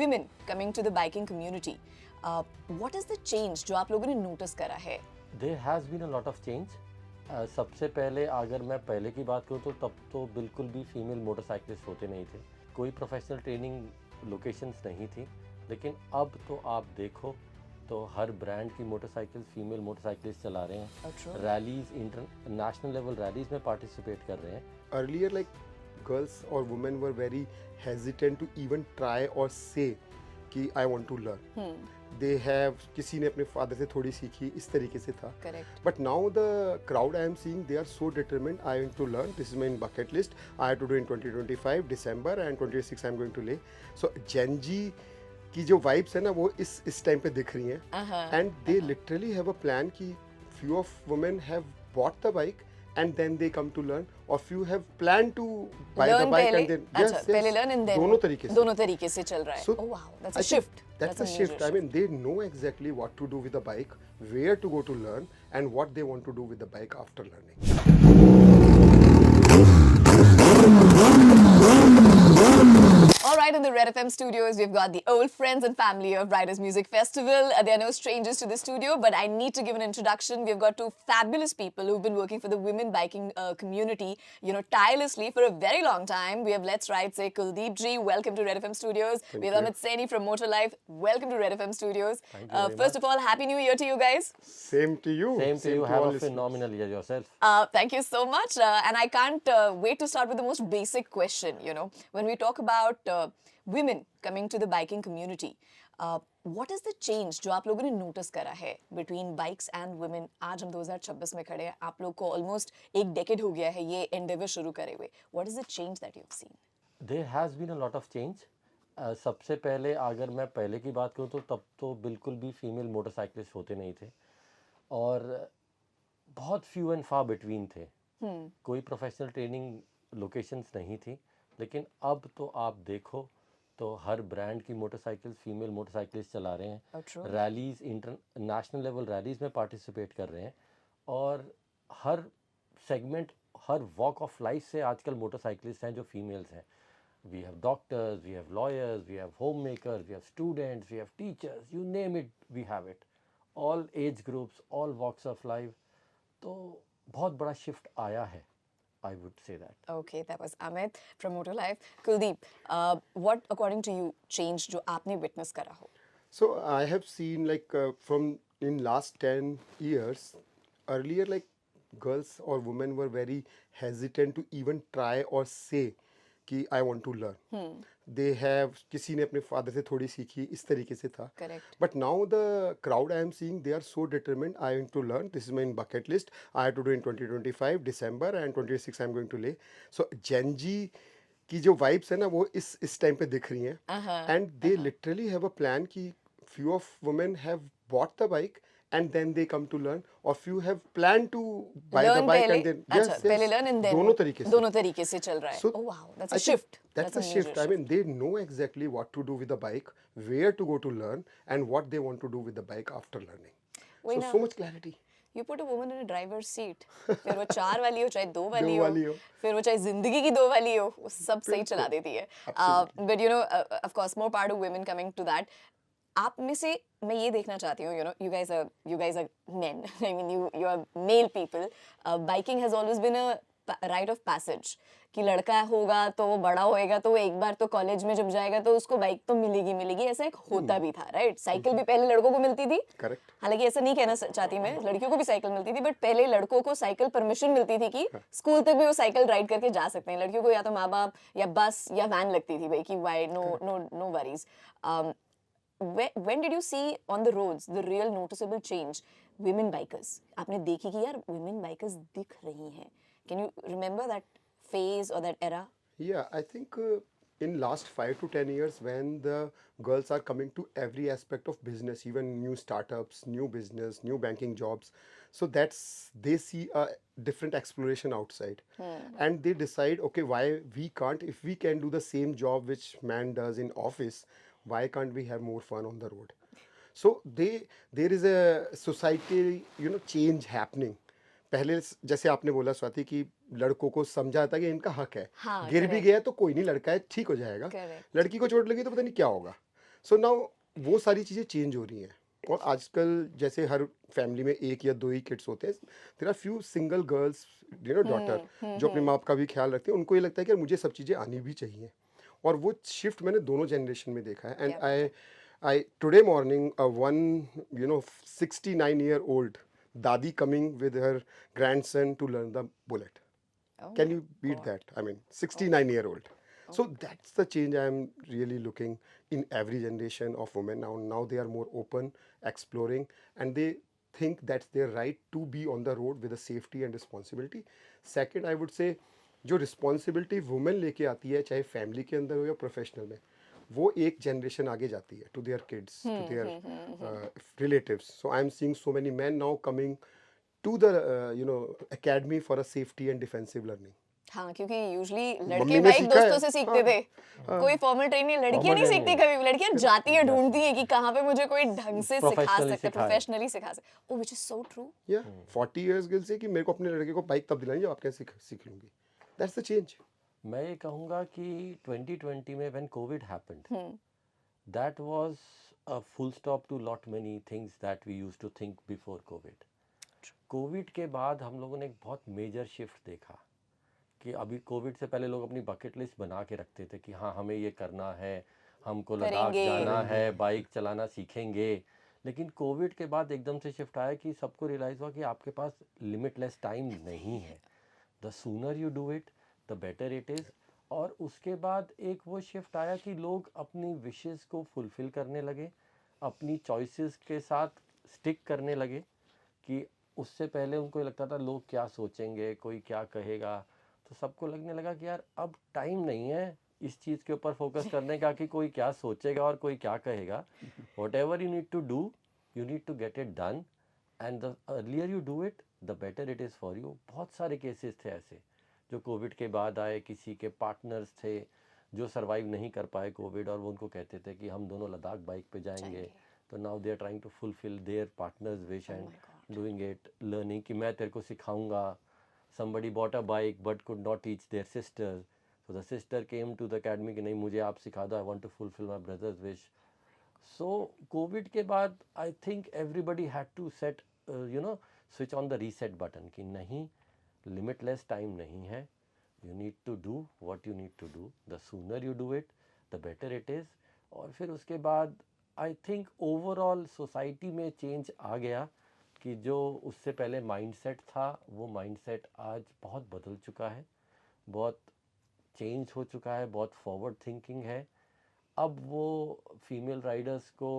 women coming to the biking community. What is the change जो आप लोगों ने notice करा है? There has been a lot of change. सबसे पहले अगर मैं पहले की बात करूँ तो तब तो बिल्कुल भी फीमेल मोटरसाइकिलिस्ट होते नहीं थे, कोई प्रोफेशनल ट्रेनिंग लोकेशंस नहीं थी। लेकिन अब तो आप देखो तो हर ब्रांड की मोटरसाइकिल फीमेल मोटरसाइकिलिस्ट चला रहे हैं, रैलीज इंटरनेशनल लेवल रैलीज में पार्टिसिपेट कर रहे हैं। Earlier, like girls or women were very hesitant to even try or say कि I want to learn. They have किसी ने अपने फादर से थोड़ी सीखी, इस तरीके से था. Correct. But now the crowd I am seeing, they are so determined. I want to learn. This is my bucket list. I have to do in 2025 December and 26 I am going to lay. So Gen Z की जो vibes है ना वो इस time पे दिख रही हैं. And they literally have a plan कि few of women have bought the bike and then they come to learn, or few have planned to buy the bike and then पहले learn and then दोनों तरीके से चल रहा है. So, oh wow, that's a shift. That's a shift. I mean, they know exactly what to do with the bike, where to go to learn, and what they want to do with the bike after learning. All right, in the Red FM studios, we've got the old friends and family of Riders Music Festival. They are no strangers to the studio, but I need to give an introduction. We've got two fabulous people who've been working for the women biking community, tirelessly for a very long time. We have Let's Ride say Kuldeep Ji, welcome to Red FM studios. We have Amit Saini from Motor Life, welcome to Red FM studios. Thank you very First of all, Happy New Year to you guys. Same to you. Same to you. Have all a listeners. phenomenal year yourself. Thank you so much. And I can't wait to start with the most basic question. When we talk about women coming to the biking community, what is the change जो आप लोगों ने notice करा है between bikes and women? आज हम 2026 में खड़े हैं, आप लोग को almost एक decade हो गया है ये endeavor शुरू करे हुए. What is the change that you've seen? There has been a lot of change. सबसे पहले अगर मैं पहले की बात करूँ तो तब तो बिल्कुल भी फीमेल मोटरसाइकिलिस्ट होते नहीं थे और बहुत few and far between थे. कोई प्रोफेशनल ट्रेनिंग लोकेशंस नहीं थी. लेकिन अब तो आप देखो तो हर ब्रांड की मोटरसाइकिल फीमेल मोटरसाइकिलिस्ट चला रहे हैं, रैलीज इंटरनेशनल लेवल रैलीज में पार्टिसिपेट कर रहे हैं और हर सेगमेंट हर वॉक ऑफ लाइफ से आजकल मोटरसाइकिलिस्ट हैं जो फीमेल्स हैं. We have doctors, we have lawyers, we have home makers, we have students, we have teachers, you name it we have it. All age groups, all walks of life. तो बहुत बड़ा shift आया है. I would say that. Okay, that was Amit from Motor Life. Kuldeep, what according to you changed जो आपने witness करा हो? So I have seen like from in last 10 years, earlier like girls or women were very hesitant to even try or say कि I want to learn. They have किसी ने अपने father से थोड़ी सीखी, इस तरीके से था. Correct. But now the crowd I am seeing, they are so determined. I want to learn. This is my bucket list. I have to do in 2025 December and 26 I am going to lay. So Gen Z की जो vibes है ना वो इस time पे दिख रही हैं. And they literally have a plan कि few of women have bought the bike and then they come to learn, or few have planned to buy the bike and then पहले learn and then दोनों तरीके से चल रहा है. So, oh wow, that's I a think shift. That's a shift. I mean, they know exactly what to do with the bike, where to go to learn, and what they want to do with the bike after learning. So much clarity. You put a woman in a driver's seat. फिर वो 4 वाली हो चाहे 2 वाली वाली हो, हो। फिर वो चाहे जिंदगी की 2 वाली हो, वो सब सही चला देती है. But of course, more part of women coming to that. आप में से मैं ये देखना चाहती हूँ, you guys are men. I mean, you are male people. Biking has always been a rite of passage. कि लड़का होगा तो वो बड़ा होएगा तो वो एक बार तो कॉलेज में जब जाएगा तो उसको बाइक तो मिलेगी. ऐसा एक होता भी था, राइट? साइकिल भी पहले लड़कों को मिलती थी. करेक्ट. हालांकि ऐसा नहीं कहना चाहती मैं, लड़कियों को भी साइकिल मिलती थी, बट पहले लड़कों को साइकिल परमिशन मिलती थी कि स्कूल तक भी वो साइकिल राइड करके जा सकते हैं. लड़कियों को या तो माँ बाप या बस या वैन लगती थी भाई कि why no worries. When did you see on the roads the real noticeable change? Women bikers. आपने देखी कि यार women bikers दिख रही हैं. Can you remember that phase or that era? Yeah, I think in last 5 to 10 years when the girls are coming to every aspect of business, even new startups, new business, new banking jobs, so they see a different exploration outside. And they decide, okay, why we can't, if we can do the same job which man does in office, why can't we have more fun on the road? So there is a society, change happening. पहले जैसे आपने बोला स्वाति कि लड़कों को समझा था कि इनका हक है. गिर भी गया तो कोई नहीं, लड़का है, ठीक हो जाएगा. लड़की को चोट लगी तो पता नहीं क्या होगा. सो नाउ वो सारी चीज़ें चेंज हो रही हैं। और आजकल जैसे हर फैमिली में एक या दो ही किड्स होते हैं, there are few single girls, daughter, जो अपने माँ बाप का भी ख्याल रखती हैं। उनको ये लगता है कि यार मुझे सब चीज़ें आनी भी चाहिए। और वो शिफ्ट मैंने दोनों जनरेशन में देखा है। एंड क्या बात है। I today morning one 69-year old दादी coming with her grandson to learn the bullet. Oh Can my you beat God. that? I mean, Oh, 69-year-old. So oh. that's the change I am really looking in every generation of women now. Now they are more open, exploring, and they think that's their right to be on the road with a safety and responsibility. Second, I would say जो responsibility women लेके आती है, चाहे family के अंदर हो या professional में, वो एक जनरेशन आगे जाती है to their kids, to their relatives. So I am seeing so many man now coming to the academy for a safety and defensive learning. हाँ, क्योंकि यूजुअली लड़के मम्मी ने बाइक सीखा दोस्तों है. से सीखते थे। कोई फॉर्मल ट्रेनिंग, लड़कियां फॉर्मल नहीं सीखती ट्रेनिंग कभी भी। लड़कियां जाती है, ढूंढती है कि कहाँ पे मुझे कोई ढंग से सिखा प्रोफेशनली सकता है, सिखाए। प्रोफेशनली सिखा सकता है। Oh, which is so true. Yeah, 40 years गिल से कि मेरे को अपने लड़के को बाइक तब दिलानी जब आप कैसे सीख लूंगी. That's the change. मैं ये कहूँगा कि 2020 में when Covid happened, that was a full stop to lot many things that we used to think before COVID. Covid के बाद हम लोगों ने एक बहुत मेजर शिफ्ट देखा कि अभी कोविड से पहले लोग अपनी बकेट लिस्ट बना के रखते थे कि हाँ हमें ये करना है, हमको लद्दाख करेंगे। जाना है, बाइक चलाना सीखेंगे. लेकिन कोविड के बाद एकदम से शिफ्ट आया कि सबको रियलाइज़ हुआ कि आपके पास लिमिटलेस टाइम नहीं है. The sooner you do it the better it is. और उसके बाद एक वो शिफ्ट आया कि लोग अपनी विशेस को फुलफ़िल करने लगे, अपनी चॉइसेस के साथ स्टिक करने लगे. कि उससे पहले उनको ये लगता था लोग क्या सोचेंगे, कोई क्या कहेगा. तो सबको लगने लगा कि यार अब टाइम नहीं है इस चीज़ के ऊपर फोकस करने का कि कोई क्या सोचेगा और कोई क्या कहेगा. Whatever you need to do, you need to get it done. And the earlier you do it the better it is for you. बहुत सारे केसेस थे ऐसे जो कोविड के बाद आए. किसी के पार्टनर्स थे जो सरवाइव नहीं कर पाए कोविड, और वो उनको कहते थे कि हम दोनों लद्दाख बाइक पे जाएंगे. तो now they are trying to fulfil their partners wish and doing it, learning कि मैं तेरे को सिखाऊंगा. somebody bought a bike but could not teach their sister, so the sister came to the academy कि नहीं मुझे आप सिखा दो, I want to fulfill my brother's wish. So COVID के बाद I think everybody had to set switch on the reset button कि नहीं, limitless time नहीं है. You need to do what you need to do. The sooner you do it, the better it is. और फिर उसके बाद I think overall society में change आ गया कि जो उससे पहले माइंडसेट था वो माइंडसेट आज बहुत बदल चुका है, बहुत चेंज हो चुका है, बहुत फॉरवर्ड थिंकिंग है. अब वो फीमेल राइडर्स को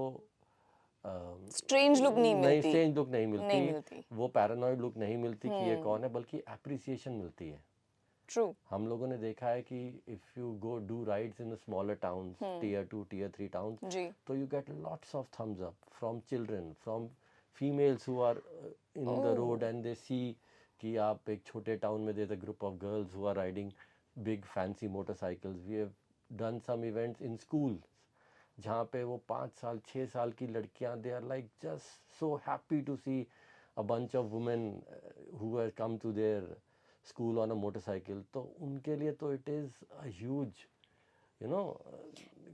स्ट्रेंज लुक नहीं मिलती। स्ट्रेंज लुक नहीं नहीं मिलती, मिलती। वो पैरानॉइड लुक नहीं मिलती कि ये कौन है, बल्कि एप्रिसिएशन मिलती है. ट्रू। हम लोगों ने देखा है कि if you go do rides in smaller towns, tier 2 tier 3 towns, जी। तो you get lots of thumbs up from children, from females who are in the road, and they see कि आप एक छोटे टाउन में there's a group of girls who are riding big fancy motorcycles. We have done some events in schools जहाँ पे वो 5 साल 6 साल की लड़कियाँ, they are like just so happy to see a bunch of women who have come to their school on a motorcycle. तो उनके लिए तो it is a huge,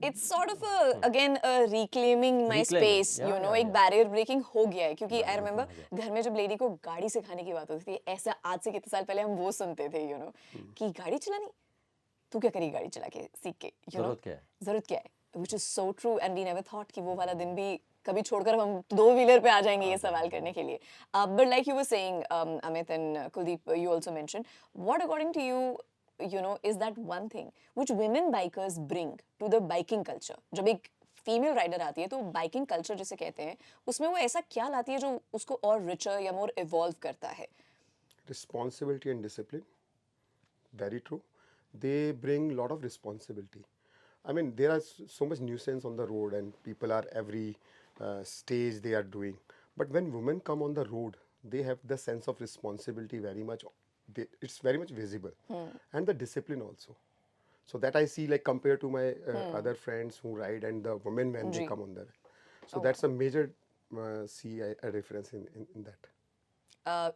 it's sort of again reclaiming my Reclaiming, space, yeah, yeah, एक yeah. Barrier breaking हो गया है. क्योंकि आई Barrier remember breaking हो घर में जब लेडी को गाड़ी सिखाने की बात होती थी, ऐसा आज से कितने साल पहले हम वो सुनते थे कि गाड़ी चलानी, तू क्या करेगी गाड़ी चला के सीख के, जरूरत क्या है? जरूरत क्या है. Which is so true. And we never thought कि वो वाला दिन भी कभी छोड़कर हम दो व्हीलर पे आ जाएंगे ये सवाल करने के लिए. But like you were saying Amit and Kuldeep, you also mentioned, what according to you is that one thing which women bikers bring to the biking culture? जब एक फीमेल राइडर आती है तो बाइकिंग कल्चर जिसे कहते हैं, उसमें वो ऐसा क्या लाती है जो उसको और रिचर या मोर इवॉल्व करता है? Responsibility and discipline. Very true. They bring a lot of responsibility. I mean, there are so much nuisance on the road, and people are every stage they are doing. But when women come on the road, they have the sense of responsibility very much. It's very much visible, and the discipline also. So that I see, like compared to my other friends who ride and the women when they ji. come on the. So that's a major see a difference in that.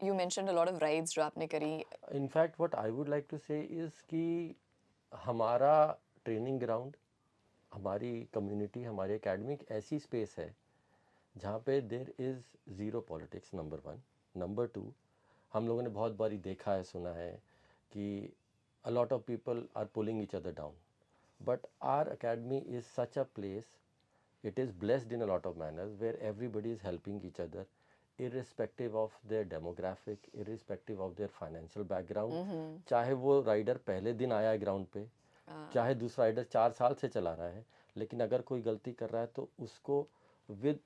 You mentioned a lot of rides जो आपने करी. In fact what I would like to say is कि हमारा training ground हमारी community, हमारी academy एक ऐसी space है जहाँ पे there is zero politics, number one. Number two, हम लोगों ने बहुत बारी देखा है, सुना है कि a lot of people are pulling each other down, but our academy is such a place, it is blessed in a lot of manners where everybody is helping each other irrespective of their demographic, irrespective of their financial background। चाहे वो rider पहले दिन आया है ground पे, चाहे दूसरा rider 4 साल से चला रहा है, लेकिन अगर कोई गलती कर रहा है तो उसको विद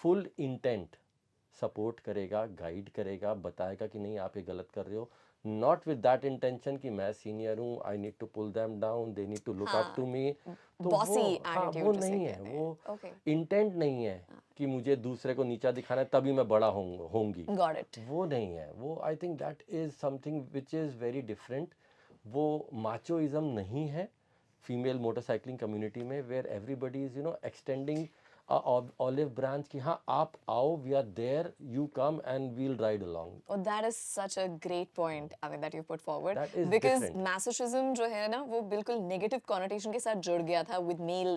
फुल इंटेंट सपोर्ट करेगा, गाइड करेगा, बताएगा कि नहीं आप ये गलत कर रहे हो, नॉट विद दैट इंटेंशन कि मैं सीनियर हूँ, I need to pull them down, they need to look up to me. तो बॉसी वो हाँ, वो एटीट्यूड जिसे नहीं है, कहते हैं। वो ओके, इंटेंट नहीं है कि मुझे दूसरे को नीचा दिखाना है तभी मैं बड़ा होंगी, गॉट इट। वो नहीं है। वो I think that is something which is very different. वो माचोइज्म नहीं है फीमेल मोटरसाइकिलिंग कम्युनिटी में, where everybody is extending olive branch कि हाँ आप आओ, we are there, you come and we'll ride along. Oh, that is such a great point, I mean, that you put forward. That is Because different. masochism जो है ना वो बिल्कुल negative connotation के साथ जुड़ गया था with male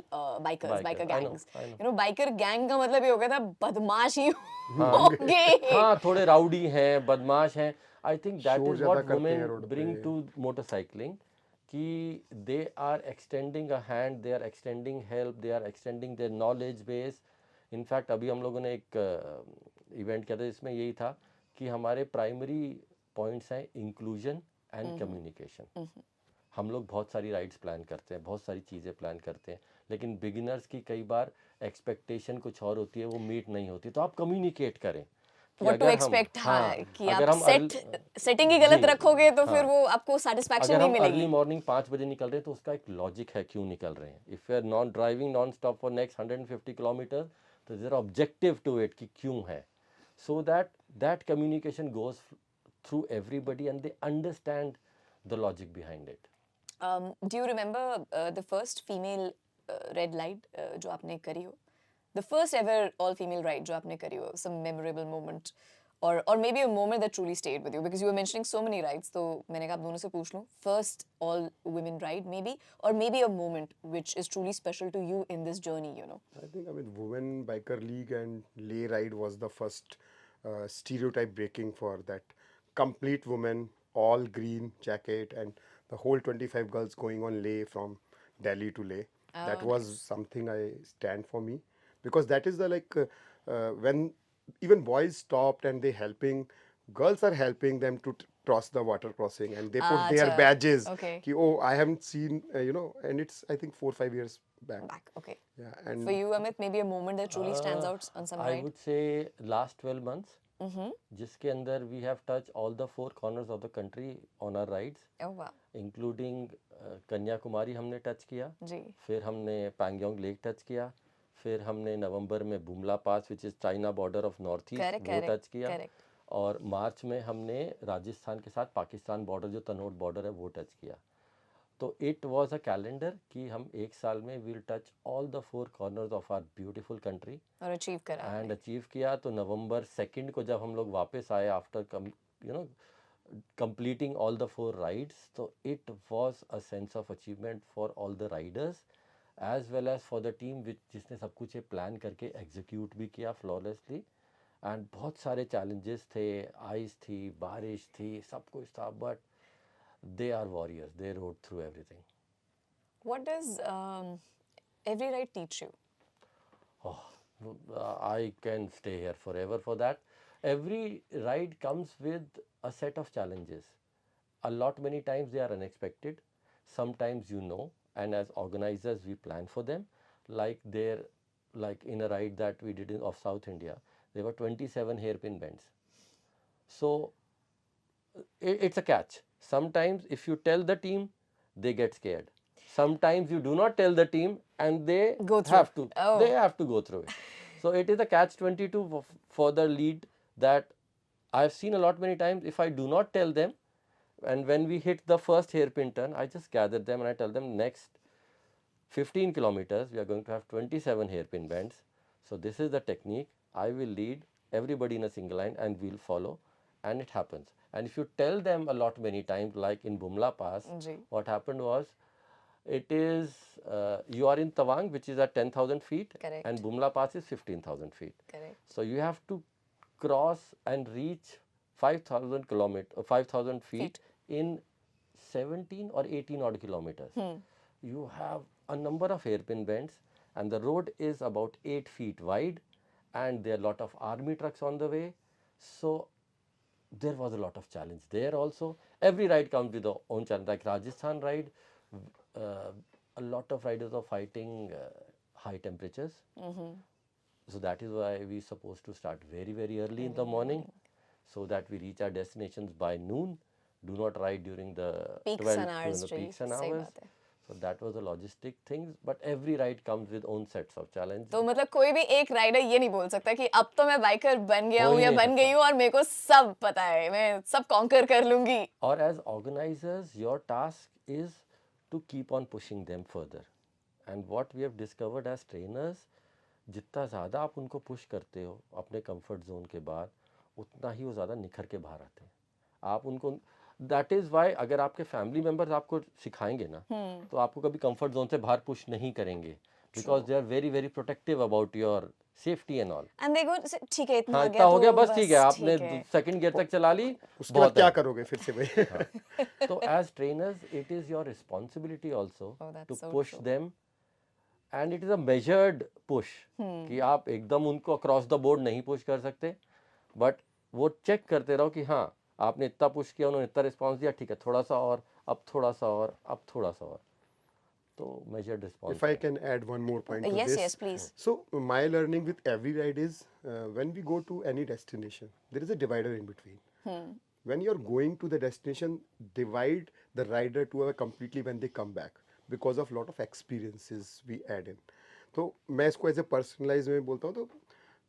biker I know, gangs. I know। You know, biker gang का मतलब ये हो गया था बदमाश ही हाँ होंगे। हाँ, थोड़े राउडी हैं, बदमाश हैं। आई थिंक दैट शोर इज ज्यादा व्हाट करते हैं वुमेन रोड ब्रिंग पे। टू मोटरसाइकिलिंग, कि they are extending a hand, they are extending help, they are extending their knowledge base. In fact अभी हम लोगों ने एक इवेंट किया था जिसमें यही था कि हमारे प्राइमरी पॉइंट्स हैं इंक्लूजन एंड कम्युनिकेशन। हम लोग बहुत सारी राइड्स प्लान करते हैं, बहुत सारी चीज़ें प्लान करते हैं, लेकिन बिगिनर्स की कई बार एक्सपेक्टेशन कुछ और होती है, वो मीट नहीं होती। तो आप कम्युनिकेट करें कि What to अगर हम expect, हाँ, कि अगर आप हम सेटिंग ही गलत जी रखोगे तो फिर हाँ, वो आपको satisfaction अगर नहीं हम अर्ली मिलेगी। मॉर्निंग 5 बजे निकल रहे हैं तो उसका एक लॉजिक है क्यों निकल रहे हैं। If you are not driving non stop for next 150 kilometre, तो देयर ऑब्जेक्टिव टू इट कि क्यों है, so that that communication goes through everybody and they understand the logic behind it. Do you remember the first female red light जो आपने करी हो? The first ever all-female ride जो आपने करी हो? Some memorable moment or maybe a moment that truly stayed with you, because you were mentioning so many rides, तो मैंने कहा आप दोनों से पूछ लूँ. First all-women ride maybe, or maybe a moment which is truly special to you in this journey, you know. I think, I mean, Women Biker League and Leh Ride was the first stereotype breaking for that complete woman, all green jacket, and the whole 25 girls going on Leh from Delhi to Leh. That Oh, was nice. something I stand for me, because that is the when even boys stopped and they helping, girls are helping them to cross the water crossing, and they put their अच्छा, badges. okay. Ki, oh, I haven't seen, and it's I think 4 or 5 years back. Back, okay. Yeah, For and you, Amit, maybe a moment that truly stands out on some I ride. Would say last 12 months, जिसके अंदर we have touch all the 4 corners of the country on our rides, Oh wow. Including Kanyakumari हमने touch किया, जी. फिर हमने Pangong lake touch किया, फिर हमने नवंबर में Bumla pass which is China border of north east Correct, वो correct, टच किया, correct. और मार्च में हमने राजस्थान के साथ पाकिस्तान बॉर्डर जो तनोट बॉर्डर है वो टच किया। तो इट वाज अ कैलेंडर कि हम एक साल में will touch all the 4 corners of our beautiful country और अचीव करा एंड आपने. अचीव किया। तो नवंबर 2 को जब हम लोग वापस आए after you know completing all the 4 rides, so it was a sense of achievement for all the riders as well as for the team which जिसने सब कुछ ये प्लान करके एग्जीक्यूट भी किया फ्लॉलेसली। एंड बहुत सारे चैलेंजेस थे, आइस थी, बारिश थी, सब कुछ था, but they are warriors, they rode through everything। What does every ride teach you? Oh, I can stay here forever for that। Every ride comes with a set of challenges, a lot many times they are unexpected, sometimes and as organizers we plan for them, like in a ride that we did of South India, there were 27 hairpin bends. So it's a catch. Sometimes if you tell the team, they get scared. Sometimes you do not tell the team and they Go through. have to Oh. they have to go through it. So it is a catch 22 for the lead, that I've seen a lot many times. If I do not tell them, and when we hit the first hairpin turn, I just gather them and I tell them, next 15 kilometers we are going to have 27 hairpin bends. So this is the technique. I will lead, everybody in a single line, and we'll follow, and it happens. And if you tell them a lot many times, like in Bumla Pass, जी. what happened was It is, you are in Tawang, which is at 10,000 feet, Correct. and Bumla Pass is 15,000 feet. Correct. So you have to cross and reach 5,000 feet in 17 or 18 odd kilometers. You have a number of hairpin bends, and the road is about 8 feet wide, and there are a lot of army trucks on the way. So there was a lot of challenge there also. Every ride comes with its own challenge. Like Rajasthan ride, a lot of riders are fighting high temperatures. So that is why we supposed to start very, very early in the morning, so that we reach our destinations by noon. Do not ride during the Peaks 12 and hours, during the peaks and सही hours. बात है. So that was the logistic things. But every ride comes with own sets of challenge. तो मतलब कोई भी एक rider ये नहीं बोल सकता कि अब तो मैं बाइकर बन गया हो हूँ ही या नहीं बन गई हूँ और मेरे को सब पता है, मैं सब कॉन्कर कर लूंगी. Or as organizers, your task is to keep on pushing them further. And what we have discovered as trainers, जितना ज़्यादा आप उनको पुश करते हो अपने कंफर्ट जोन के बाद, उतना ही वो ज़्यादा निखर के बाहर आते हैं. आप उनको, दैट इज़ वाई अगर आपके फैमिली मेम्बर्स आपको सिखाएंगे ना, तो आपको कभी कंफर्ट जोन से बाहर पुश नहीं करेंगे, because they are very very protective about your safety and all. And they go ठीक है, इतना हाँ, हो इतना गया हो गया, तो बस ठीक है, आपने ठीक है. सेकंड गियर तक चला ली, उसके बाद बहुत क्या है. करोगे फिर से भाई? So as trainers, it is your responsibility also Oh, that's to so push true. them, and it is a measured push. कि आप एकदम उनको अक्रॉस द बोर्ड नहीं पुश कर सकते, बट वो चेक करते रहो कि हाँ आपने इतना पुश किया, उन्होंने इतना रिस्पांस दिया, ठीक है, थोड़ा सा और, अब थोड़ा सा और, अब थोड़ा सा और. तो measured response. If I can add one more point to Yes, this. yes, please. So my learning with every ride is when we go to any destination, there is a divider in between. When you're going to the destination, divide the rider to a completely when they come back because of lot of experiences we add in. तो मैं इसको as a personalise में बोलता हूँ. तो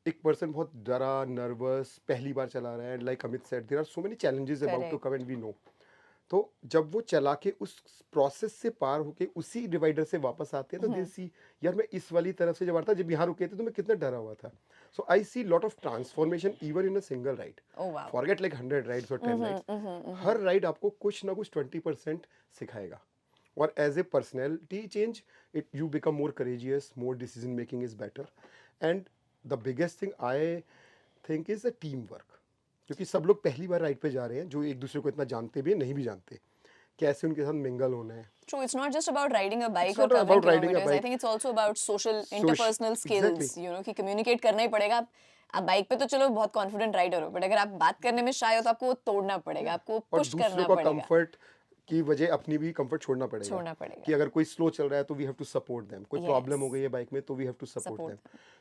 एक person बहुत डरा, नर्वस, पहली बार चला रहा है, like Amit said, there are so many challenges about to come and we know. तो जब वो चला के उस प्रोसेस से पार होके उसी डिवाइडर से वापस आते हैं, तो दे सी यार मैं इस वाली तरफ से जब आता, जब यहाँ रुके थे तो मैं कितना डरा हुआ था. So I see lot of transformation even in a single ride. Oh, wow. Forget like 100 rides और 10 राइड्स. हर राइड आपको कुछ ना कुछ 20% सिखाएगा. और as a personality change, it you become more courageous, more decision making is better. And the biggest thing I think is a team work. क्योंकि सब लोग पहली बार राइड पे जा रहे हैं, जो एक दूसरे को इतना जानते भी हैं, नहीं भी जानते, कैसे उनके साथ मिंगल होना है. True, it's not just about riding a bike It's or not covering about riding a kilometers. I bike. think it's also about social, interpersonal skills. exactly. You know, कि communicate करना ही पड़ेगा. आप बाइक पे तो चलो बहुत कॉन्फिडेंट राइडर हो, but अगर आप बात करने में शाय हो तो आपको वो तोड़ना पड़ेगा, आपको और पुश दूसरों करना का पड़ेगा. कंफर्ट की वजह अपनी भी कंफर्ट छोड़ना पड़ेगा. छोड़ना पड़ेगा. कि अगर कोई स्लो चल रहा है तो we have to support them. कोई Yes. प्रॉब्लम हो गई है बाइक में तो we have to support Support them.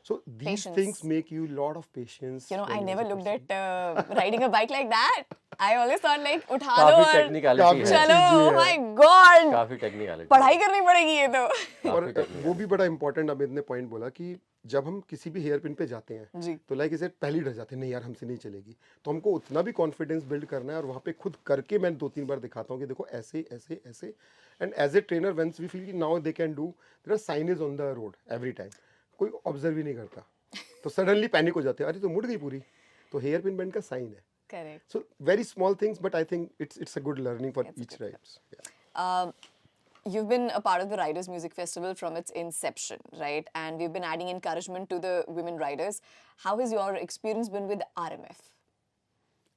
So these Patience. Things make you lot of patience. You know, I never looked at riding a bike like that. I always thought like उठा लो काफी और technicality है, चलो. चीज़ें Oh हैं. my God. काफी technicality. पढ़ाई करनी पड़ेगी ये तो. और वो भी बड़ा इंपॉर्टेंट अमित ने पॉइंट बोला कि जब हम किसी भी हेयर पिन पे जाते हैं जी. तो लाइक इसे पहले डर जाते हैं, नहीं यार हमसे नहीं चलेगी. तो हमको उतना भी कॉन्फिडेंस बिल्ड करना है, और वहाँ पे खुद करके मैं 2-3 बार दिखाता हूँ कि देखो ऐसे ऐसे ऐसे. And as a trainer whence we feel कि now they can do, there are signage on the road every time. कोई ऑब्जर्व ही नहीं करता, तो सडनली पैनिक हो जाते हैं, अरे तो मुड़ गई पूरी. तो हेयर पिन बैंड का साइन है. Correct. So very small things, but I think it's a good learning for It's a each good rides. Yeah. You've been a part of the Riders Music Festival from its inception, right? And we've been adding encouragement to the women riders. How has your experience been with RMF?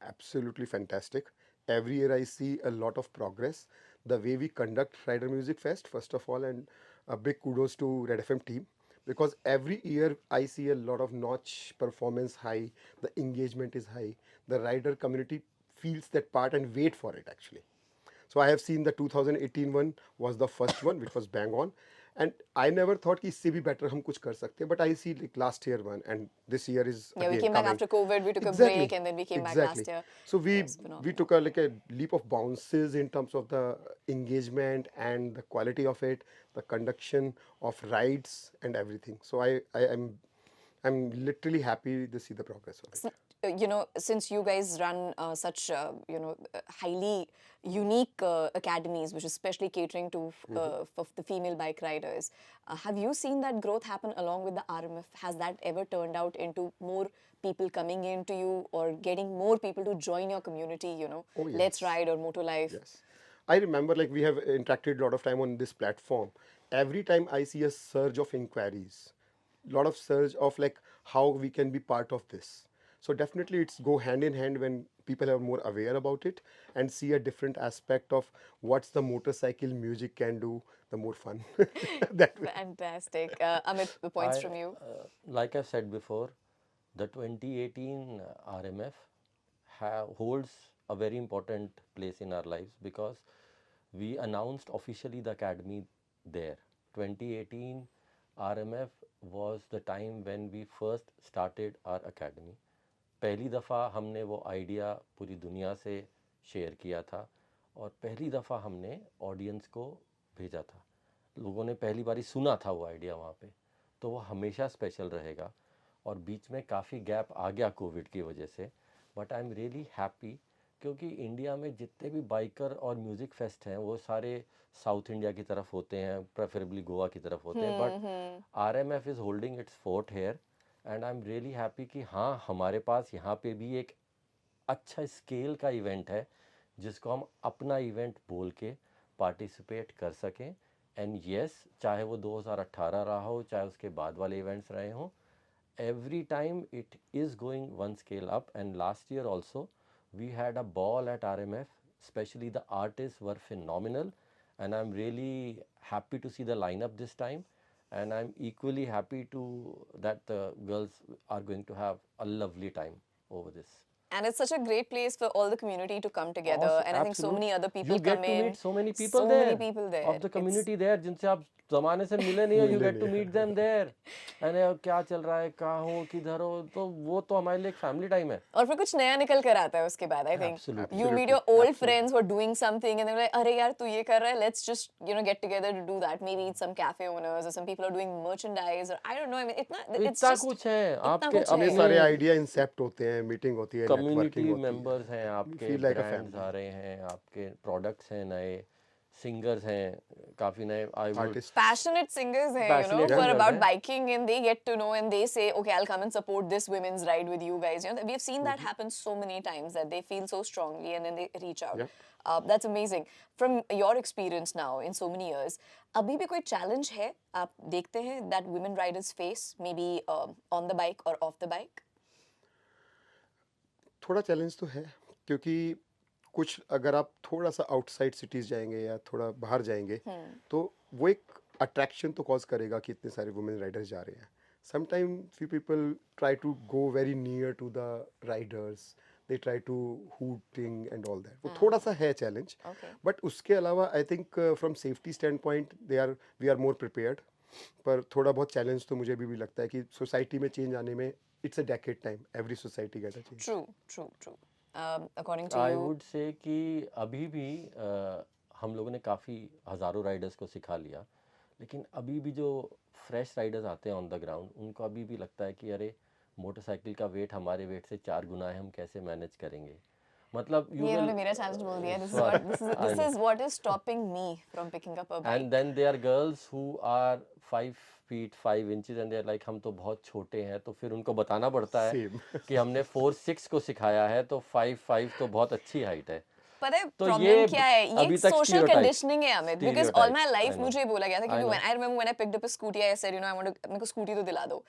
Absolutely fantastic. Every year I see a lot of progress. The way we conduct Rider Music Fest, first of all, and a big kudos to Red FM team, because every year I see a lot of notch performance high, the engagement is high, the rider community feels that part and wait for it actually. So I have seen the 2018 one was the first one, which was bang on. And I never thought कि इससे भी better हम कुछ कर सकते हैं. But I see like last year one, and this year is Yeah, we again came back coming. after COVID, we took a Exactly. break, and then we came back Exactly. last year. So we It was phenomenal. we took a like a leap of bounces in terms of the engagement and the quality of it, the conduction of rides and everything. So I'm literally happy to see the progress of it. You know, since you guys run such, highly unique academies, which is especially catering to for the female bike riders, have you seen that growth happen along with the RMF? Has that ever turned out into more people coming into you or getting more people to join your community, you know, Oh, yes. Let's Ride or Moto Life? Yes. I remember like we have interacted a lot of time on this platform. Every time I see a surge of inquiries, lot of surge of like how we can be part of this. So definitely it's go hand in hand when people are more aware about it and see a different aspect of what's the motorcycle music can do, the more fun. That way. Fantastic. Amit, the points from you. Like I said before, the 2018 RMF holds a very important place in our lives because we announced officially the academy there. 2018 RMF was the time when we first started our academy. पहली दफ़ा हमने वो idea पूरी दुनिया से share किया था और पहली दफ़ा हमने ऑडियंस को भेजा था. लोगों ने पहली बारी सुना था वो आइडिया वहाँ पे, तो वो हमेशा स्पेशल रहेगा. और बीच में काफ़ी गैप आ गया कोविड की वजह से, but I am really happy क्योंकि इंडिया में जितने भी बाइकर और म्यूज़िक फेस्ट हैं वो सारे साउथ इंडिया की तरफ होते हैं, प्रेफरेबली गोवा की तरफ होते हैं, but RMF is holding its fort here and I am really happy कि हाँ हमारे पास यहाँ पे भी एक अच्छा स्केल का इवेंट है जिसको हम अपना इवेंट बोल के पार्टिसिपेट कर सकें. एंड येस, चाहे वो 2018 रहा हो, चाहे उसके बाद वाले इवेंट्स रहे हों, every time it is going one scale up. And last year also we had a ball at RMF, especially the artists were phenomenal and I'm really happy to see the lineup this time, and I'm equally happy to that the girls are going to have a lovely time over this. And it's such a great place for all the community to come together. Awesome, And I think so absolute. many other people You get come to in. meet so many people so there. many people there. Of the community there, जिनसे आप ज़माने से मिले नहीं हो, you get to meet them there. अरे क्या चल रहा है, कहाँ हो, किधर हो, तो वो तो हमारे लिए एक फैमिली टाइम है. और फिर कुछ नया निकल कर आता है उसके बाद. I think Absolutely. you meet your old friends who are doing something and they're like, अरे यार तू ये कर रहा है, let's just get together to do that. Maybe it's some cafe owners or some people are doing merchandise or I don't know. I mean, it's इतना just कुछ है आपके कुछ है. अपने सारे आइडिया इंसेप्ट होते हैं, मीटिंग होती है, कम्युनिटी नेटवर्किंग होती है. मेंबर्स हैं आपके, feel like a brands family. आ रहे हैं, आपके प्रोडक्ट्स हैं, नए सिंगर्स हैं, काफ़ी नए. I would Artists. passionate singers हैं, Passionate who are singers about हैं. biking and they get to know and they say, okay, I'll come and support this women's ride with you guys. We have seen that happen so many times that they feel so strongly and then they reach out. Yeah. That's amazing. From your experience now in so many years, अभी भी कोई challenge है आप देखते हैं that women riders face, maybe on the bike or off the bike? थोड़ा challenge तो है क्योंकि कुछ अगर आप थोड़ा सा आउटसाइड सिटीज जाएंगे या थोड़ा बाहर जाएंगे तो वो एक अट्रैक्शन तो कॉज करेगा कि इतने सारे वुमेन राइडर्स जा रहे हैं. Sometime few people try to go very near to the riders, they try to hooting and all that. वो थोड़ा सा है चैलेंज, Okay. बट उसके अलावा I think from safety stand point we are more prepared. पर थोड़ा बहुत challenge तो मुझे भी लगता है कि सोसाइटी में चेंज आने में it's a decade time. Every society get a change. True. According to I you, would say कि अभी भी हम लोगों ने काफ़ी हज़ारों राइडर्स को सिखा लिया, लेकिन अभी भी जो फ्रेश राइडर्स आते हैं ऑन द ग्राउंड उनको अभी भी लगता है कि अरे मोटरसाइकिल का वेट हमारे वेट से 4 गुना है, हम कैसे मैनेज करेंगे. मतलब यू ये विल उन्होंने मेरा challenge बोल दिया. Sorry, I This know. is what is stopping me from picking up a bike. And then they are girls who are 5 feet 5 inches and they are like हम तो बहुत छोटे हैं, तो फिर उनको बताना पड़ता है Same. कि हमने 4'6" को सिखाया है, तो 5'5" तो बहुत अच्छी हाइट है. पता है तो प्रॉब्लम ये क्या है, ये अभी तक सोशल stereotype- कंडीशनिंग है Amit. Because all my stereotype, life I know. मुझे बोला गया था I क्योंकि know. When I remember when I picked up a scooty I said I want मेरे को स्कूटी तो दिला दो.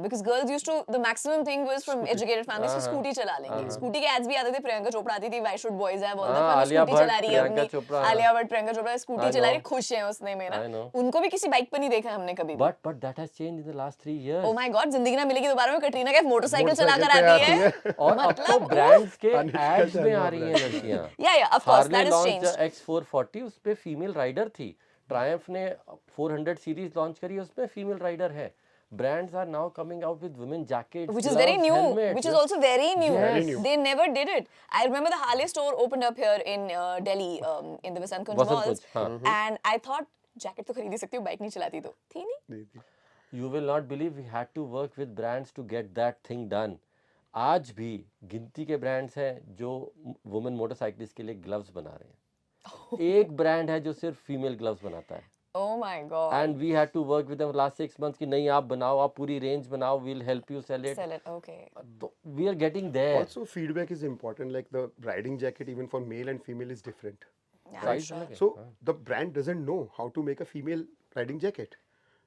Because girls used to the maximum thing was from educated families कि स्कूटी चला लेंगे. स्कूटी के एड्स भी आते थे, प्रियंका चोपड़ा आती थी, why should boys have all the Alia scooty Bhatt, चला रही है प्रियंका अपनी. चोपड़ा, आलिया भट्ट, प्रियंका चोपड़ा स्कूटी I चला रही, know. खुश हैं उसने में ना. I know. उनको भी किसी बाइक पे नहीं देखा हमने कभी भी. But that has change in the last 3 years. Oh my God, जिंदगी ना मिलेगी दोबारा में. कटरीना कैफ मोटरसाइकिल चला कर मोटरसाइकिल पे आती है. आती और अब तो ब्रांड्स के एड्स में आ रही हैं लड़कियां. या of course Harley that is launch changed. X440, उस पे फीमेल राइडर थी. ट्रायम्फ ने 400 सीरीज लॉन्च करी, उसमें फीमेल राइडर है. Brands are now coming out with women jackets, Which is very new, helmets. which is also very new. Yes. Very new. They never did it. I remember the Harley store opened up here in Delhi, in the Vasant Kunj Vasant malls, Kunj, हाँ. and I thought jacket तो खरीद ही सकती हूँ, bike नहीं चलाती तो थी नहीं. नहीं थी. You will not believe we had to work with brands to get that thing done. आज भी गिनती के ब्रांड्स हैं जो वुमेन मोटरसाइकिलिस्ट के लिए ग्लव्स बना रहे हैं. एक ब्रांड है जो सिर्फ फीमेल ग्लव्स बनाता है. Oh my god. And we had to work with them last 6 months कि नहीं आप बनाओ, आप पूरी रेंज बनाओ, we'll help you sell it. Sell it. Okay. तो we are getting there. Also, feedback is important. Like the riding jacket, even for male and female, is different. Yeah, size sure. अलग है So हाँ the brand doesn't know how to make a female riding jacket.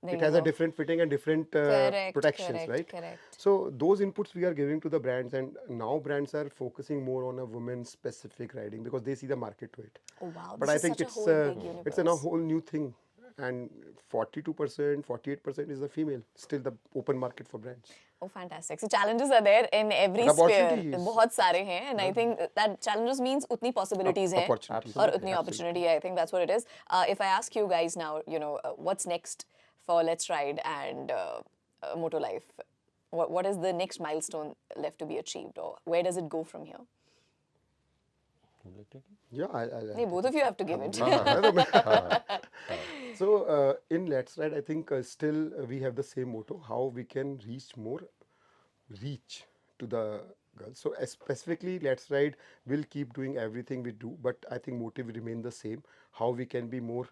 There It you has a go. different fitting and different Correct, protections, correct, right? correct. So those inputs we are giving to the brands, and now brands are focusing more on a women-specific riding because they see the market to it. Oh wow, But this I is think such a whole big it's a now universe. whole new thing, and 42%, 48% is the female. Still the open market for brands. Oh, fantastic. So challenges are there in every But sphere. opportunities, बहुत सारे हैं, and I think that challenges means उतनी possibilities हैं opportunities. और Absolutely, उतनी absolutely. opportunity है. I think that's what it is. If I ask you guys now, what's next for Let's Ride and Moto Life? What is the next milestone left to be achieved, or where does it go from here? Yeah, नहीं, both of you have to give it. So in Let's Ride, I think still we have the same motto: how we can reach more reach to the girls. So specifically, Let's Ride will keep doing everything we do, but I think motive will remain the same: how we can be more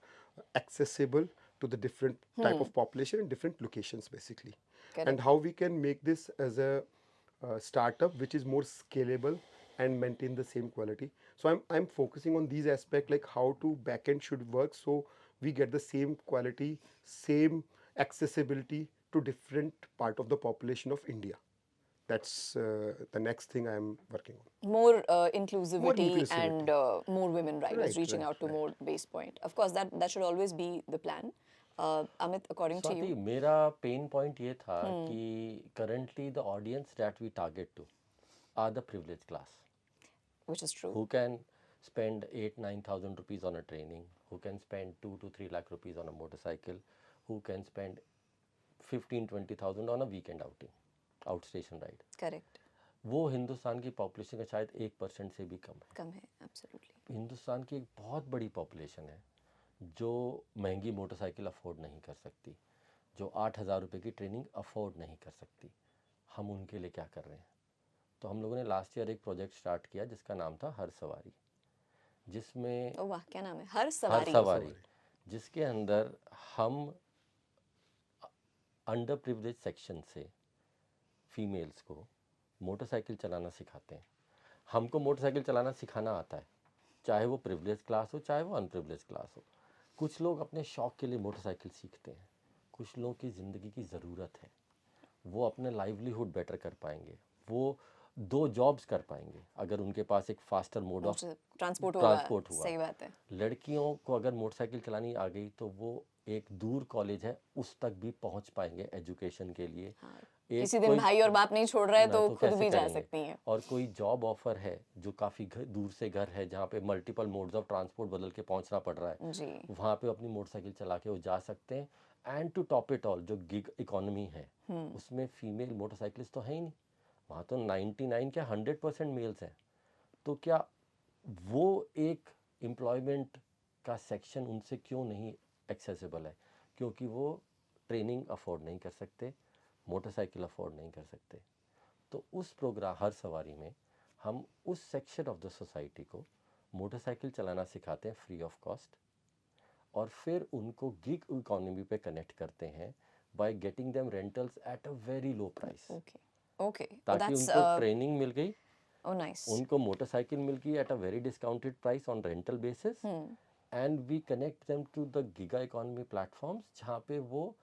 accessible to the different type of population in different locations, basically, Correct. and how we can make this as a startup which is more scalable and maintain the same quality. So I'm focusing on these aspects, like how to backend should work so we get the same quality, same accessibility to different part of the population of India. That's the next thing I'm working on. More inclusivity inclusivity. and more women riders Right, reaching right, out to right. more base point. Of course, that should always be the plan. Amit, according to Swati you, मेरा pain point ये था कि currently the audience that we target to are the privileged class which is true. who can spend 8-9,000 rupees on a training, who can spend 2 to 3 lakh rupees on a motorcycle, who can spend 15-20,000 on a weekend outing, outstation ride. Correct. वो हिंदुस्तान की population का शायद 1% से भी कम है. कम है, absolutely. Hindustan की एक बहुत बड़ी पॉपुलेशन है जो महंगी मोटरसाइकिल अफोर्ड नहीं कर सकती, जो 8,000 रुपये की ट्रेनिंग अफोर्ड नहीं कर सकती. हम उनके लिए क्या कर रहे हैं? तो हम लोगों ने लास्ट ईयर एक प्रोजेक्ट स्टार्ट किया जिसका नाम था हर सवारी, जिसमें ओ वाह, क्या नाम है? हर हर सवारी. सवारी, जिसके अंदर हम अंडर प्रिविलेज सेक्शन से फीमेल्स को मोटरसाइकिल चलाना सिखाते हैं. हमको मोटरसाइकिल चलाना सिखाना आता है, चाहे वो प्रिविलेज क्लास हो चाहे वो अनप्रिविलेज क्लास हो. कुछ लोग अपने शौक़ के लिए मोटरसाइकिल सीखते हैं, कुछ लोगों की ज़िंदगी की ज़रूरत है, वो अपने लाइवलीहुड बेटर कर पाएंगे, वो 2 जॉब्स कर पाएंगे अगर उनके पास एक faster mode of transport transport हुआ. हुआ. सही बात है. लड़कियों को अगर मोटरसाइकिल चलानी आ गई तो वो एक दूर कॉलेज है उस तक भी पहुंच पाएंगे एजुकेशन के लिए. एक किसी दिन कोई- भाई और बाप नहीं छोड़ रहा है ना तो खुद कैसे भी जा करेंगे? सकती हैं. और कोई जॉब ऑफर है जो काफ़ी दूर से घर है जहाँ पे मल्टीपल मोड्स ऑफ ट्रांसपोर्ट बदल के पहुँचना पड़ रहा है, जी. वहाँ पे अपनी मोटरसाइकिल चला के वो जा सकते हैं. And to top it all, जो गिग इकोनॉमी है उसमें फीमेल मोटरसाइकिलिस्ट तो है ही नहीं, वहाँ तो 99 क्या 100% मेल्स हैं. तो क्या वो एक एम्प्लॉयमेंट का सेक्शन उनसे क्यों नहीं एक्सेसिबल है? क्योंकि वो ट्रेनिंग अफोर्ड नहीं कर सकते, मोटरसाइकिल अफोर्ड नहीं कर सकते. तो उस प्रोग्राम हर सवारी में हम उस सेक्शन ऑफ द सोसाइटी को मोटरसाइकिल चलाना सिखाते हैं फ्री ऑफ कॉस्ट, और फिर उनको गिग इकोनॉमी पे कनेक्ट करते हैं by getting them rentals eight a very low price, okay. Okay. ताकि उनको ट्रेनिंग मिल गई, ओ नाइस. उनको मोटरसाइकिल मिल गई at a very discounted price on rental basis, and we connect them to the gig economy platforms जहाँ पे वो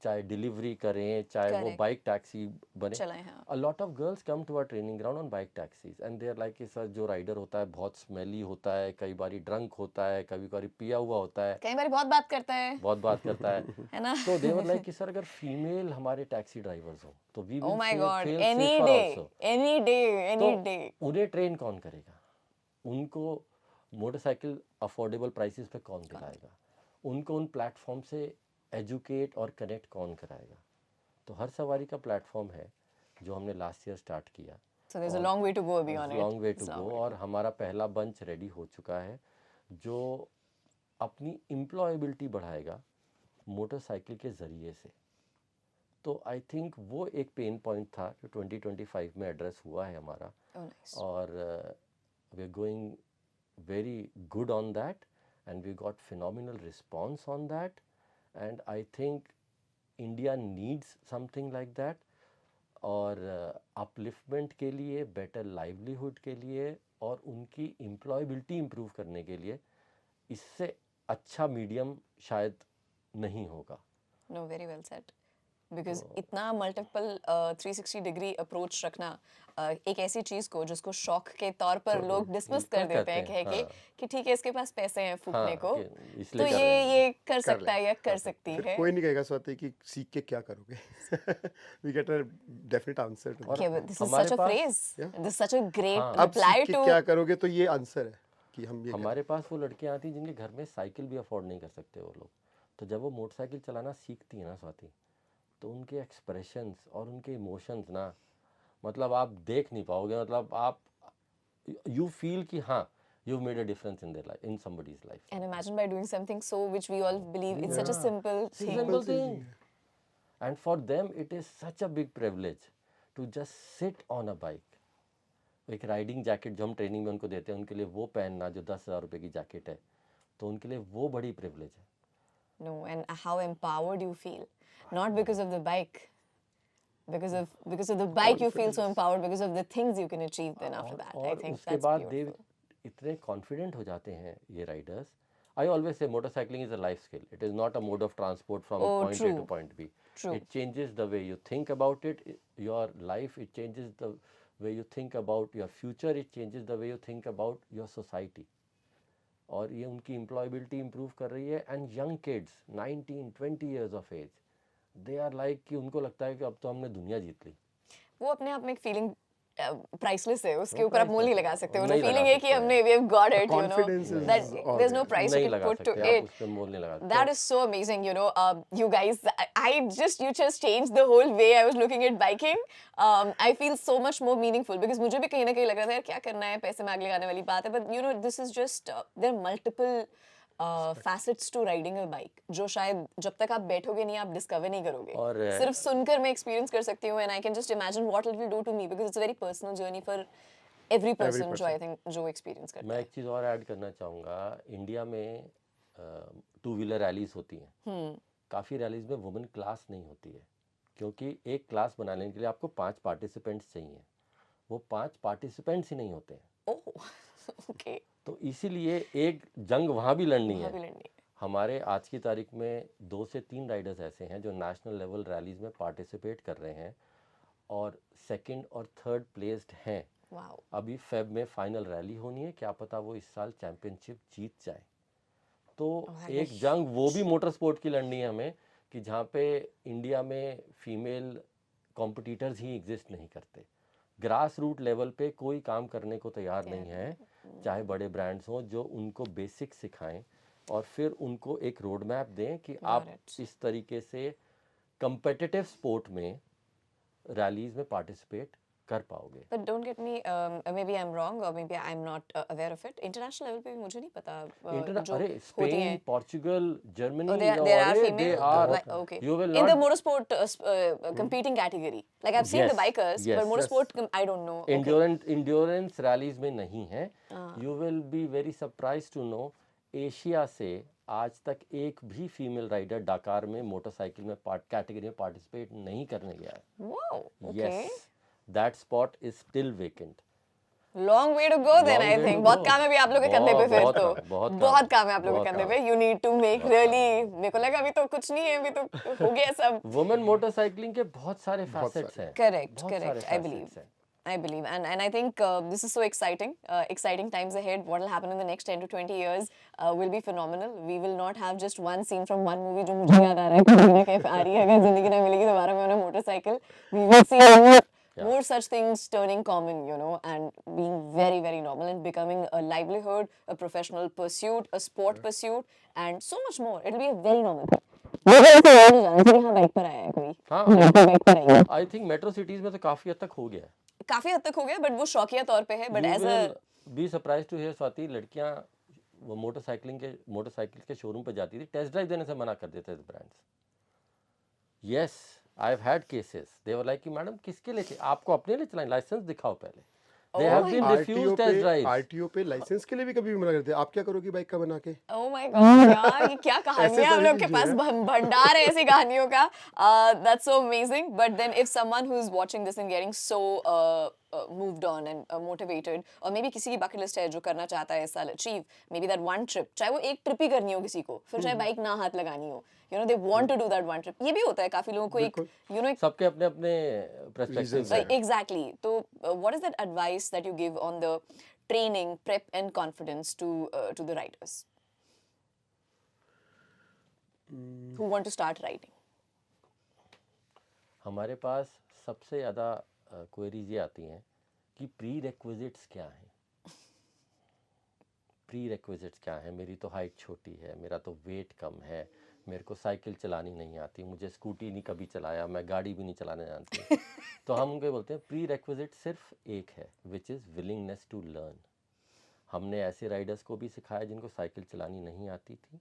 चाहे डिलीवरी करें चाहे वो Correct. बाइक टैक्सी बने. चलाएं, हाँ. A lot of girls come to our training ground on bike taxis and they are like कि सर जो राइडर होता है बहुत स्मेली होता है, कई बारी ड्रंक होता है, कभी बारी पिया हुआ होता है, कई बार बहुत बात करता है, बहुत बात करता है. है ना? तो दे वर लाइक कि सर अगर फीमेल हमारे टैक्सी ड्राइवर्स हो तो we oh will my god, feel any safer day, also. Any day, any तो डे. उन्हें ट्रेन कौन करेगा? उनको मोटरसाइकिल अफोर्डेबल प्राइसेस पे कौन दिलाएगा? उनको उन प्लेटफॉर्म से एजुकेट और कनेक्ट कौन कराएगा? तो हर सवारी का प्लेटफॉर्म है जो हमने लास्ट ईयर स्टार्ट किया. So there's a long way to go beyond it. Long way to It's a go. long way. और हमारा पहला बंच रेडी हो चुका है जो अपनी एम्प्लॉयबिलिटी बढ़ाएगा मोटरसाइकिल के ज़रिए से. तो आई थिंक वो एक पेन पॉइंट था जो 2025 में एड्रेस हुआ है हमारा, Oh nice. और we are going very good on that and we got phenomenal response on that, and I think India needs something like that. और अपलिफ्टमेंट के लिए, बेटर लाइवलीहुड के लिए और उनकी एम्प्लॉयबिलिटी इम्प्रूव करने के लिए इससे अच्छा मीडियम शायद नहीं होगा। No, very well said. Because इतना मल्टीपल 360 डिग्री अप्रोच रखना एक ऐसी चीज को जिसको शौक के तौर पर लोग डिसमिस कर बिल्कुल देते हैं करते हैं, कह के हाँ। कि ठीक है इसके पास पैसे हैं फूकने हाँ, को, कि तो इसलिए कर रहे हैं। ये कर कर सकता है या कर सकती फिर है. कोई नहीं कहेगा स्वाति कि सीख के क्या करोगे। We get a definite answer to Okay, that. but this is हमारे such a pass- phrase. Yeah. This is such a great हाँ। अब reply सीख के to. क्या करोगे, तो ये आंसर है कि हम ये करें। हमारे पास वो लड़कियां आती हैं जिनके घर में साइकिल भी अफोर्ड नहीं कर सकते वो लोग, तो जब वो मोटरसाइकिल चलाना सीखती है ना स्वाति, तो उनके एक्सप्रेशंस और उनके इमोशंस ना, मतलब आप देख नहीं पाओगे, मतलब आप यू फील कि हाँ you made a difference in their life, in somebody's life. And imagine by doing something so which we all believe it's such a Yeah. simple thing. Simple सी thing. And for them it is such a big privilege to just sit on a bike. एक riding jacket जो हम training में उनको देते हैं, उनके लिए वो पहनना जो 10,000 रुपए की जैकेट है, तो उनके लिए वो बड़ी प्रिविलेज है। No, and how empowered you feel. Not because of the bike. Because of the bike you feel so empowered because of the things you can achieve then after that. I और think उसके that's बाद दे beautiful. इतने confident हो जाते हैं ये riders. I always say motorcycling is a life skill, it is not a mode of transport from Oh, point A to true. Point B. True. It changes the way you think about it, your life, it changes the way you think about your future, it changes the way you think about your society. और ये उनकी employability improve कर रही है। And young kids 19-20 years of age, they are like कि उनको लगता है कि अब तो हमने दुनिया जीत ली। वो अपने आप में एक फीलिंग प्राइसलेस है, उसके वो ऊपर आप मोल नहीं priceless लगा है, सकते. वो नहीं लगा फीलिंग है कि सकते हमने हैं। we have got The it, you know. confidence is That all there's no there. price नहीं you can लगा put to सकते, आप it. उस पे मोल नहीं लगा सकते। That is so amazing, you know. You guys, you just changed the whole way I was looking at biking. I feel so much more meaningful because मुझे भी कहीं ना कहीं लग रहा था यार क्या करना है, पैसे में आग लगाने वाली बात है. But you know, this is just there are multiple facets to riding a bike जो शायद जब तक आप बैठोगे नहीं आप डिस्कवर नहीं करोगे. और सिर्फ सुनकर मैं एक्सपीरियंस कर सकती हूँ and I can just imagine what it will do to me because it's a very personal journey for every person जो I think जो एक्सपीरियंस करता मैं है. एक चीज़ और ऐड करना चाहूँगा, इंडिया में 2 व्हीलर रैलीज होती हैं, काफ़ी रैलीज में वुमेन क्लास नहीं होती है, क्योंकि एक क्लास बनाने के लिए आपको 5 पार्टिसिपेंट्स चाहिए, वो 5 पार्टिसिपेंट्स ही नहीं होते हैं। ओह ओके, तो इसीलिए एक जंग वहाँ भी लड़नी वहाँ भी है। लड़नी है. हमारे आज की तारीख में 2 से 3 राइडर्स ऐसे हैं जो नेशनल लेवल रैलीज में पार्टिसिपेट कर रहे हैं और सेकंड और थर्ड प्लेस्ड हैं। वाओ. अभी फेब में फाइनल रैली होनी है, क्या पता वो इस साल चैंपियनशिप जीत जाए। तो एक जंग वो भी मोटर स्पोर्ट की लड़नी है हमें, कि जहाँ पे इंडिया में फीमेल कॉम्पिटिटर्स ही एग्जिस्ट नहीं करते। ग्रास रूट लेवल पे कोई काम करने को तैयार नहीं है, चाहे बड़े ब्रांड्स हों, जो उनको बेसिक सिखाएं और फिर उनको एक रोड मैप दें कि आप इस तरीके से कंपेटिटिव स्पोर्ट में रैलीज में पार्टिसिपेट कर पाओगे। But don't get me, maybe I'm wrong or maybe I'm not aware of it. International level पे भी मुझे नहीं पता जो अरे होती स्पेन, हैं. Portugal, Germany, Oh, there are female. they are, Like, okay. you will In the not motorsport competing category, like I've seen the Yes, bikers, yes, but yes. motorsport I don't know. Okay. endurance rallies में नहीं है। You will be very surprise to know, Asia से आज तक एक भी female rider डाकार में motorcycle में कैटेगरी में पार्टिसिपेट नहीं करने गया है। Wow. Okay. Yes, that spot is still vacant. Long way to go then Long I way think. to बहुत go. काम है अभी आप लोगों के कंधे पे फिर बहुत तो. काम है, बहुत काम बहुत है, काम है आप लोगों के बहुत कंधे काम पे. You need to make बहुत really. मेरे को लगा अभी तो कुछ नहीं है, अभी तो हो गया सब. वुमेन मोटरसाइकिलिंग के बहुत सारे फैसेट्स हैं। Correct, बहुत correct. सारे I believe. facets हैं। I believe, and I think this is so exciting. Exciting times ahead. What will happen in the next 10 to 20 years will be phenomenal. We will not have just one scene from one movie जो मुझे याद आ रहा है कि कहीं ना कहीं आ रही है, अगर जिंदगी ना मिलेगी दोबारा मैं उन्हें motorcycle. We will see more such things turning common, you know, and being very, very normal and becoming a livelihood, a professional pursuit, a sport pursuit, and so much more. It'll be a very normal thing. मुझे ऐसे याद नहीं जाना चाहिए हाँ bike पर आया है कोई. हाँ, बाइक पर आई है. आई थिंक मेट्रो सिटीज में तो काफी हद तक हो गया है। काफी हद तक हो गया, बट वो शौकिया तौर पे है. But You as a will be surprised to hear, Swati, लड़कियां वो मोटरसाइकिल के शोरूम पे जाती थी, टेस्ट ड्राइव देने से मना कर देते थे brands. Yes, I have had cases, they were like कि मैडम किसके लिए, आपको अपने लिए चलाएं, लाइसेंस दिखाओ पहले। They have been refused test drive. RTO पे लाइसेंस के लिए भी कभी मना करते हैं। आप क्या करोगी बाइक का बना के? Oh my God, यार ये क्या कहानी है, हम सारी लोग के चीजें पास हैं। भंडार है ऐसी कहानियों का. That's so amazing. But then if someone who is watching this and getting so moved on and motivated, or maybe किसी की bucket list है जो करना चाहता है इस साल achieve, maybe that one trip, चाहे वो एक ट्रिप ही करनी हो किसी को, फिर चाहे बाइक ना हाथ लगानी हो, they want to do that one trip. ये भी होता है काफी लोगों को एक बिल्कुल। एक सबके अपने अपने perspectives Reasons हैं. हैं. exactly. So what is that advice that you give on the training, prep and confidence to the riders who want to start riding? हमारे पास सबसे ज़्यादा क्वेरीज ये आती हैं कि प्री रिक्विजिट्स क्या हैं. प्री रिक्विजिट्स क्या है? मेरी तो हाइट छोटी है, मेरा तो वेट कम है, मेरे को साइकिल चलानी नहीं आती, मुझे स्कूटी नहीं कभी चलाया, मैं गाड़ी भी नहीं चलाने जानती. तो हम उनको बोलते हैं प्री रिक्विजिट सिर्फ एक है, which is willingness to learn. हमने ऐसे राइडर्स को भी सिखाया जिनको साइकिल चलानी नहीं आती थी.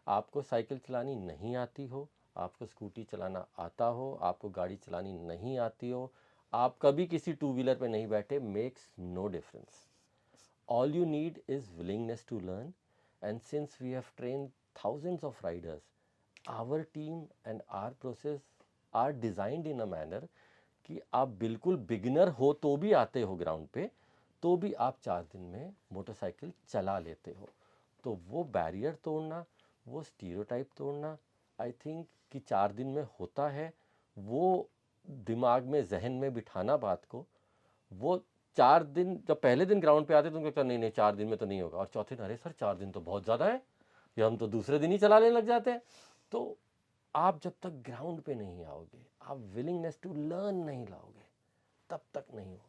आपको साइकिल चलानी नहीं आती हो, आपको स्कूटी चलाना आता हो, आपको गाड़ी चलानी नहीं आती हो, आप कभी किसी टू व्हीलर पे नहीं बैठे, makes no difference. All you need is willingness to learn, and since we have trained thousands of riders, our team and our process are designed in a manner कि आप बिल्कुल बिगिनर हो तो भी आते हो ग्राउंड पे, तो भी आप 4 दिन में मोटरसाइकिल चला लेते हो. तो वो बैरियर तोड़ना, वो स्टीरियोटाइप तोड़ना, आई थिंक कि 4 दिन में होता है, वो दिमाग में जहन में बिठाना बात को. वो 4 दिन जब पहले दिन ग्राउंड पे आते तो उनको लगता नहीं 4 दिन में तो नहीं होगा, और चौथे दिन अरे सर 4 दिन तो बहुत ज़्यादा है, ये हम तो दूसरे दिन ही चलाने लग जाते हैं. तो आप जब तक ग्राउंड पे नहीं आओगे, आप विलिंगनेस टू लर्न नहीं लाओगे, तब तक नहीं होगा.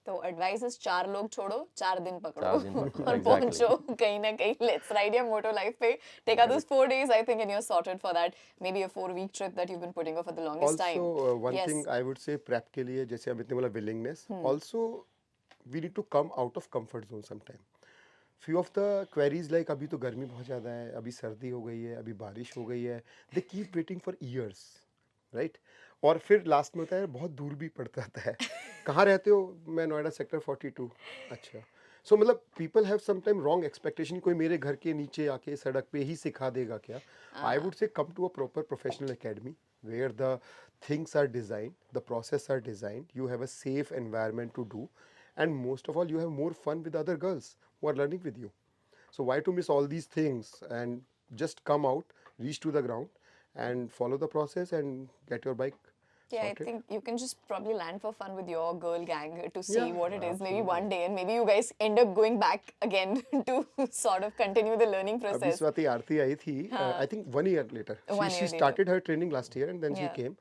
तो एडवाइस इज 4 लोग छोड़ो, 4 दिन पकड़ो 4 दिन पकड़ो, और exactly. पहुंचो कहीं ना कहीं. Let's ride your moto life पे. Take out those 4 days, I think, and you're sorted for that. Maybe a 4-week trip that you've been putting off for the longest time. Also, one Yes. thing I would say prep के लिए जैसे अमित ने बोला willingness, also we need to come out of comfort zone sometime. Few of the queries like अभी तो गर्मी बहुत ज़्यादा है, अभी सर्दी हो गई है, अभी बारिश हो गई है, they keep waiting for years, right? और फिर लास्ट में होता है बहुत दूर भी पड़ जाता है. कहाँ रहते हो? मैं नोएडा सेक्टर 42. अच्छा. सो मतलब people have sometime wrong expectation, कोई मेरे घर के नीचे आके सड़क पे ही सिखा देगा क्या. I would say come to a proper professional academy where the things are designed, the process are designed, you have a safe environment to do, and most of all you have more fun with other girls who are learning with you. So why to miss all these things and just come out, reach to the ground and follow the process and get your bike Yeah, sorted. I think you can just probably land for fun with your girl gang to see Yeah, what it is maybe one day, and maybe you guys end up going back again to sort of continue the learning अभी process. Swati आरती आई थी, I think 1 year later. 1 She year later. started her training last year and then she Yeah. came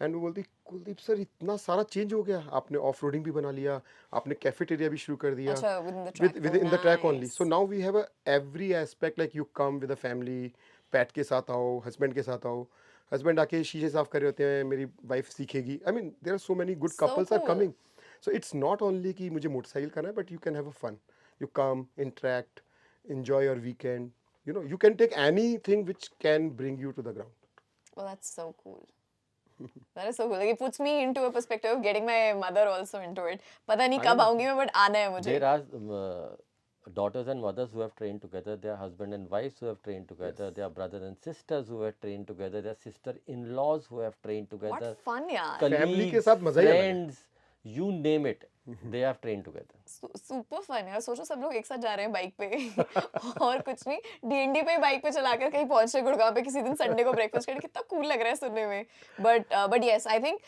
and वो बोलती Kuldeep sir इतना सारा change हो गया, आपने off roading भी बना लिया, आपने कैफेटेरिया भी शुरू कर दिया अच्छा, within the track. within the track only. Nice. So now we have a every aspect, like you come with a family, PAT के साथ आओ, हस्बैंड के साथ आओ, हस्बैंड आके शीशे साफ कर रहे होते हैं, मेरी वाइफ सीखेगी. I mean there are so many good So couples are cool. Coming. So it's not only कि मुझे मोटरसाइकिल करना है, but you can have a fun. You come, interact, enjoy your weekend. You know, you can take anything which can bring you to the ground. Well, that's so cool. That is so cool. Like, it puts me into a perspective of getting my mother also into it. पता नहीं कब आऊंगी मैं, but आना है मुझे. There are daughters and mothers who have trained together, there are husband and wives who have trained together, there are brothers and sisters who have trained together, there are sister-in-laws who have trained together. What fun, यार. Family के colleagues, साथ मजा ही अलग है. friends, you name it, they have trained together. Super fun यार. सोचो सब लोग एक साथ जा रहे हैं बाइक पे और कुछ नहीं, डीएनडी पे बाइक पे चलाकर कहीं पहुंच रहे गुड़गांव पे किसी दिन संडे को ब्रेकफास्ट करके. कितना कूल लग रहा है सुनने में. But yes, I think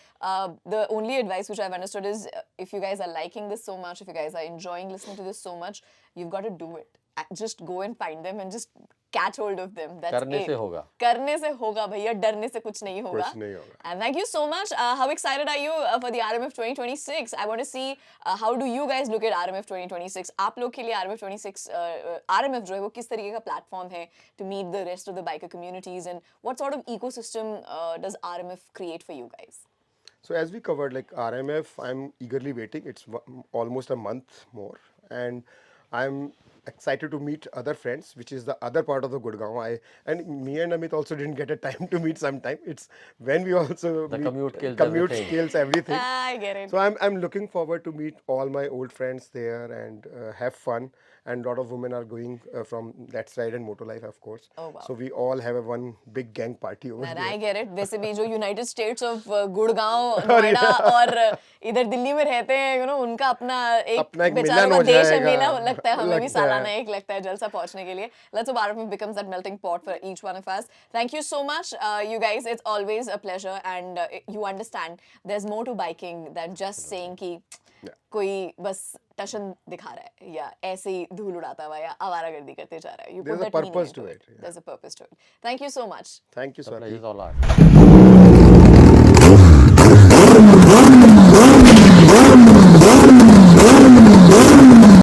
the only advice which I've understood is if you guys are liking this so much, if you guys are enjoying listening to this so much, you've got to do it. Just go and find them and just catch hold of them. That's करने it. से होगा. करने से होगा भैया, डरने से कुछ नहीं होगा. कुछ नहीं होगा. And thank you so much. How excited are you for the RMF 2026? I want to see how do you guys look at RMF 2026? आप लोग के लिए RMF 26 RMF जो है वो किस तरीके का प्लेटफॉर्म है to meet the rest of the biker communities, and what sort of ecosystem does RMF create for you guys? So as we covered, like RMF, I'm eagerly waiting. It's almost a month more, and I'm excited to meet other friends, which is the other part of the Gurgaon. And me and Amit also didn't get a time to meet sometime. It's when we also The meet, commute kills commute everything. kills everything. I get it. So I'm looking forward to meet all my old friends there and have fun. And a lot of women are going from that side and Motor Life, of course. Oh, wow. So we all have a one big gang party over And there. I get it. वैसे भी जो United states of Gurgaon Noida और इधर दिल्ली में रहते हैं you know उनका अपना अपना एक बेचारों मिलन का हो देश है जाएगा, मेला लगता है हमें भी लगता है। सालाना एक लगता है जलसा पहुंचने के लिए Let's hope Bharat becomes that melting pot for each one of us. Thank you so much, you guys. It's always a pleasure, and you understand there's more to biking than just saying कि कोई बस टशन दिखा रहा है या ऐसे ही धूल उड़ाता हुआ या आवारागर्दी करते जा रहा है. You put There's a that meaning purpose into to it. it, yeah. There's a purpose to it. Thank you so much. Thank you, The sir. pleasure is all ours.